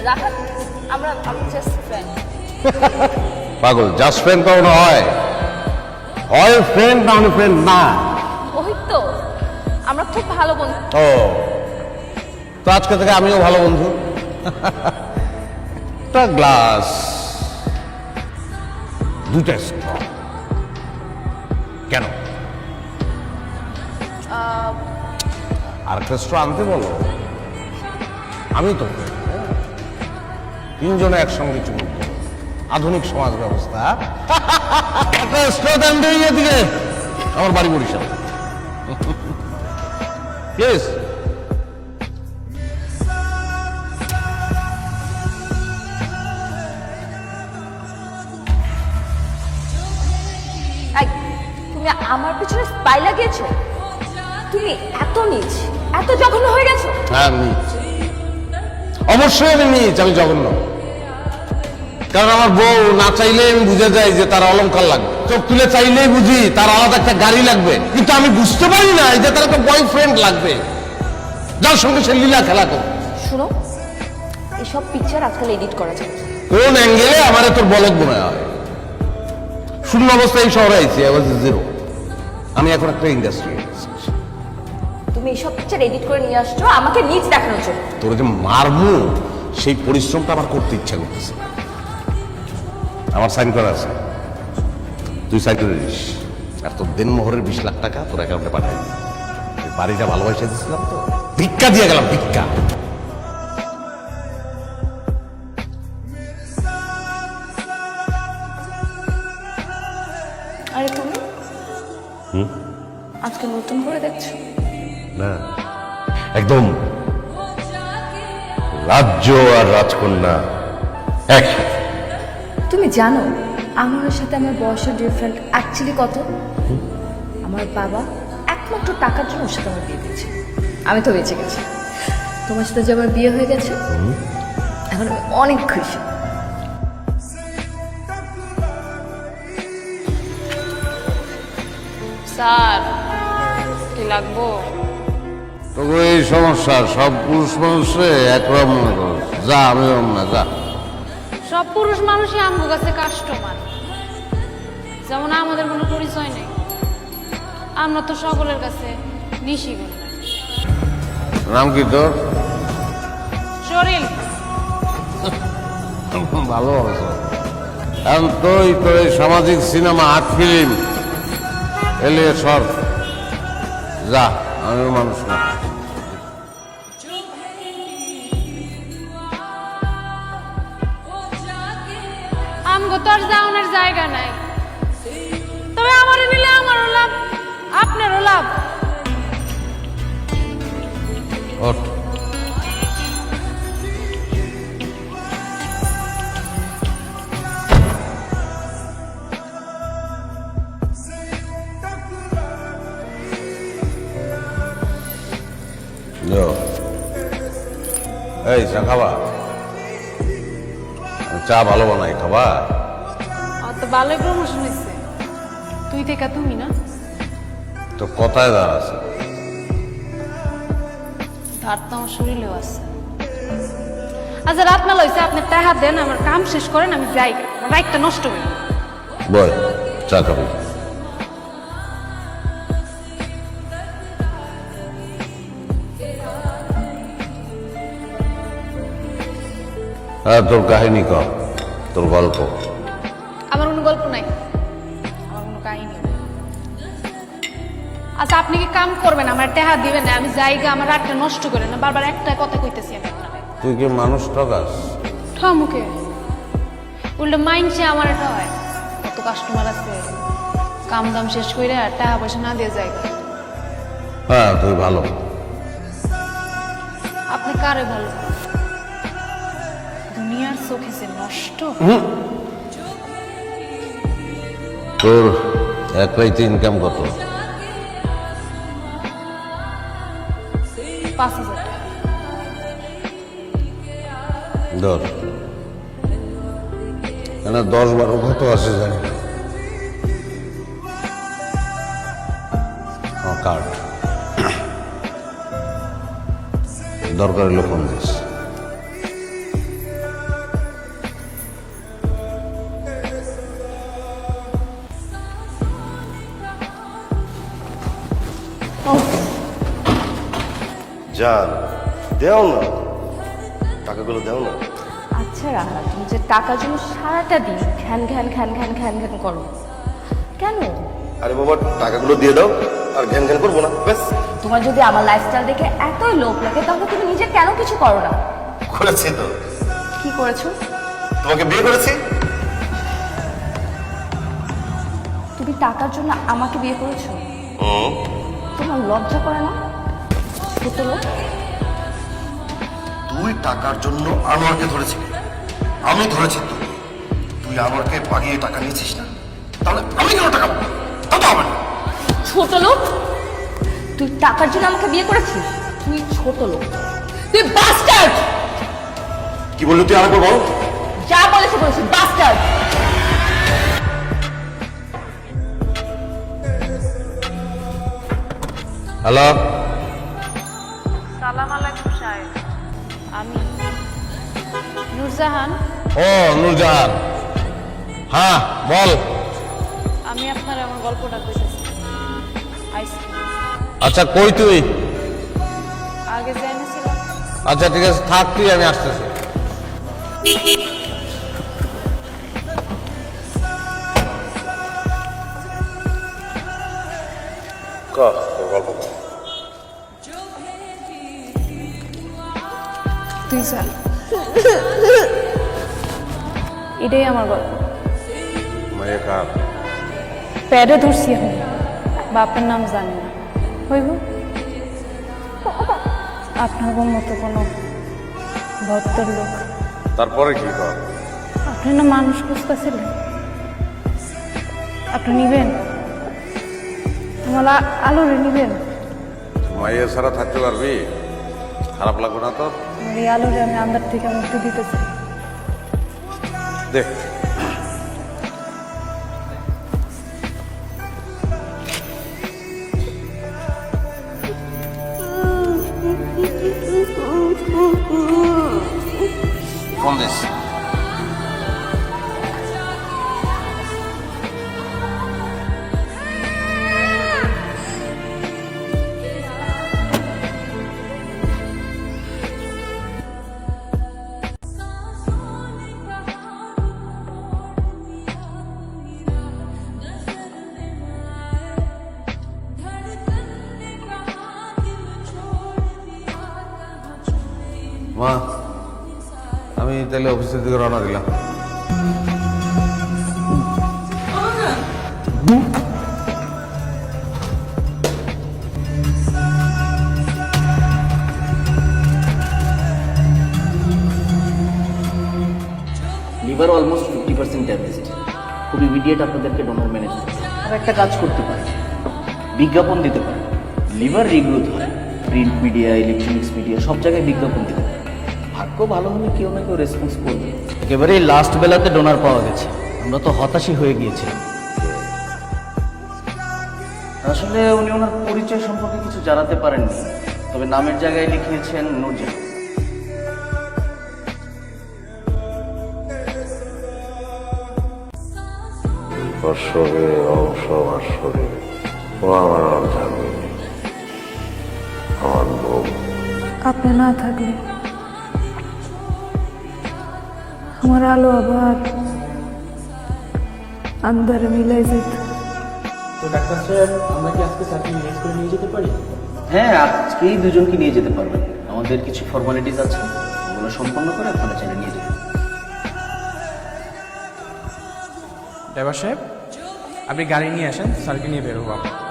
রাহাত আমরা just friend. পাগল, just friend কখনো হয়? হয় ফ্রেন্ড, না হলে ফ্রেন্ড না। ওই তো আমরা খুব ভালো বন্ধু। ও, তো আজকে থেকে আমিও ভালো বন্ধু। একটা গ্লাস, দুটা স্ট্র। কেন? আর একটা স্ট্র আনতে বলো, আমি তো তিনজনে একসঙ্গে চুমুক দেবো। আধুনিক সমাজ ব্যবস্থা। একটা স্ট্র দেন দিকে, আমার বাড়ি বরিশাল। প্লিজ। এই, তুমি আমার পিছনে স্পাই লাগিয়েছো? তুমি এত নীচ, এত জঘন্য হয়ে গেছো? হ্যাঁ, নিচ। অবশ্যই আমি নিচ, আমি জঘন্য। কারণ আমার বউ না চাইলেই আমি বুঝে যাই যে তার অলংকার লাগবে, চোখ তুলে চাইলেই বুঝি তার আলাদা একটা গাড়ি লাগবে, কিন্তু আমি বুঝতে পারি না যে তার একটা বয়ফ্রেন্ড লাগবে যার সঙ্গে সে লীলা খেলা করবে। শুনো, এসব পিকচার আজকাল এডিট করা যায়। কোন অ্যাঙ্গেলে আমার তোর বলদ মনে হয়? শূন্য অবস্থায় এই শহরে আইছি, আই ওয়াজ জিরো। আমি এখন একটা ইন্ডাস্ট্রি। তুমি এসব পিকচার এডিট করে নিয়ে আসছো আমাকে নিচ দেখানোর জন্য। তোর যে মারমু সেই পরিশ্রমটা আমার করতে ইচ্ছা করতেছে। আমার সাইন করা আছে, তুই সাইন করে দিস। আর তোর দেনমোহরের 20 লাখ টাকা তোর অ্যাকাউন্টে পাঠাই দিস। বাড়িটা ভালোবাসা দিচ্ছিলাম তো, ভিক্ষা দিয়ে গেলাম, ভিক্ষা। আরে তুমি আজকে নতুন করে দেখছো? না, একদম রাজ্য আর রাজকন্যা একসাথে। তুমি জানো আমার সাথে আমার বয়সের ডিফারেন্ট অ্যাকচুয়ালি কত? আমার বাবা একমাত্র টাকার জন্য ওর সাথে আমার বিয়ে দিয়েছে। আমি তো বেঁচে গেছি। তোমার সাথে যে আমার বিয়ে হয়ে গেছে, এখন আমি অনেক খুশি। স্যার, কি লাগবো? তবে এই সমস্যা সব পুরুষ মানুষে একরকম মনে করো। যা, আমি না, যা। সব পুরুষ মানুষই আমার কাছে কাস্টমার। যেমন আমাদের কোনো পরিচয় নেই, আমরা তো সকলের কাছে নিশিগুণ। নাম কি তোর? শরীর ভালো আছে। এখন তুই তোর এই সামাজিক সিনেমা, আর্ট ফিল্ম এলিয়ে সর। যা, আমি মানুষ না। আমগো তো আর যাওয়ার জায়গা নাই, তবে আমার নিলে আমারও লাভ, আপনারও লাভ। ওঠ। এই চা খাবা? আমি চা ভালো বানাই, খাবা? আর তো ভালোই প্রমোশন হয়েছে, তুই থেকে তুমি না। তো কথায় দাঁড় আছে। ধার তো আমার শরীরেও আছে। আচ্ছা, রাত মেলা হয়েছে, আপনি টাকা দেন, আমার কাম শেষ করেন, আমি যাই, রাইটটা নষ্ট করি। বল, চা খাবি? হ্যাঁ, তোর কাহিনী কর, তোর গল্প। আমার কোনো গল্প নাই, আমার কোনো কাহিনী নেই। আচ্ছা, আপনি কি কাম করবেন, আমার টাকা দিবেন না, আমি জায়গা আমার রাতটা নষ্ট করেন না, বারবার একটা কথা কইতেছি আমি আপনাকে। তুই কি মানুষ ঠকাস? মুখে উল্টো মাইন্ডসে আমার এটা হয়, কত কাস্টমার আছে, কাম দাম শেষ করে আর টাকা পয়সা না দিয়ে জায়গা। হ্যাঁ, তুই ভালো। আপনি কারে ভালো? দুনিয়ার চোখে যে নষ্ট। তোর এক রাইতে ইনকাম কত? 5,000 টাকা। ধর, 10-12 কত আছে জানি না। কার্ড দরকার হলে ফোন দিস। জান দেও না, টাকাগুলো দেও না। আচ্ছা রাহা, তুমি যে টাকার জন্য সারাটা দিন ঘ্যান ঘ্যান ঘ্যান ঘ্যান ঘ্যান ঘ্যান করো কেন? আরে বাবা টাকাগুলো দিয়ে দাও, আর ঘ্যান ঘ্যান করবো না, ব্যাস। তোমার যদি আমার লাইফস্টাইল দেখে এতই লোভ লাগে তাহলে তুমি নিজে কেন কিছু করো না? করেছি তো, কি করেছো? তোমাকে বিয়ে করেছি। তুমি টাকার জন্য আমাকে বিয়ে করেছো? হুম। তোমার লজ্জা করে না? ছোট লোক। তুই টাকার জন্য আনোয়ারকে ধরেছিলি, আমি ধরেছি তো। তুই আনোয়ারকে বাগিয়ে টাকা নিয়েছিস না, তাহলে আমি কেন টাকা পাবো? তা তো হবে না। ছোট লোক, তুই টাকার জন্য আমাকে বিয়ে করেছিস? তুই ছোট লোক, তুই বাস্টার্ড। কি বললি তুই? আরেকবার বল। যা বলেছে বলেছি, বাস্টার্ড। হ্যালো, সালাম আলাইকুম সাহেব, আমি নূরজাহান। ও নূরজাহান, হ্যাঁ বল। আমি আপনার আমার গল্পটা কইতেছি। আইসক্রিম আচ্ছা কই তুই? আগে জেনেছিলাম। আচ্ছা ঠিক আছে, থাক তুই, আমি আসতেছি। গল্প কর। তুই চল, এটাই আমার গল্প। মায়ের কার? প্যাডে ধরছি এখন, বাপের নাম জানি না। হইব আপনার মতো কোনো ভক্তর লোক। তারপরে কি কর? আপনি না মানুষ খুঁজতেছিলেন, আপনি নিবেন আমার আলোরে নিবেন। মাইয়া ছাড়া থাকতে পারবি? খারাপ লাগবে না তোর? আমার এই আলোরে আমি আন্দার থেকে মুক্তি দিতেছি। দেখ ফোন দিস। মা, আমি তাহলে অফিসের দিকে রওনা দিলাম। Liver almost 50% damaged. খুব ইমিডিয়েট আপনাদেরকে ডোনার ম্যানেজ করতে হবে। আর একটা কাজ করতে পারেন, বিজ্ঞাপন দিতে পারেন। লিভার রিগ্রোথ হয়, প্রিন্ট মিডিয়া, ইলেকট্রনিক্স মিডিয়া সব জায়গায় বিজ্ঞাপন দিতে পারেন। ভাগ্য ভালো হলে কেউ না কেউ রেসপন্স করবে। একেবারেই লাস্ট বেলাতে ডোনার পাওয়া গেছে, আমরা তো হতাশই হয়ে গিয়েছিলাম। আসলে উনি ওনার পরিচয় সম্পর্কে কিছু জানাতে পারেননি, তবে নামের জায়গায় লিখিয়েছেন নূরজাহান। বর্ষকে অংশ ভাস্বরে ও আমার অর্ধাঙ্গিনী, আমার বউ। আপনি না থাকলে আমার আলো আবার আন্দারে মিলাই যেত। তো ডাক্তার সাহেব, আমরা কি আজকে স্যারকে ইমেজ করে নিয়ে যেতে পারি? হ্যাঁ, আজকেই দুজনকে নিয়ে যেতে পারবেন। আমাদের কিছু ফর্মালিটিস আছে, ওগুলো সম্পন্ন করে আপনারা চাইলে নিয়ে যেতে পারেন। ড্রাইভার সাহেব, আপনি গাড়ি নিয়ে আসেন, স্যারকে নিয়ে বের হবো আমরা।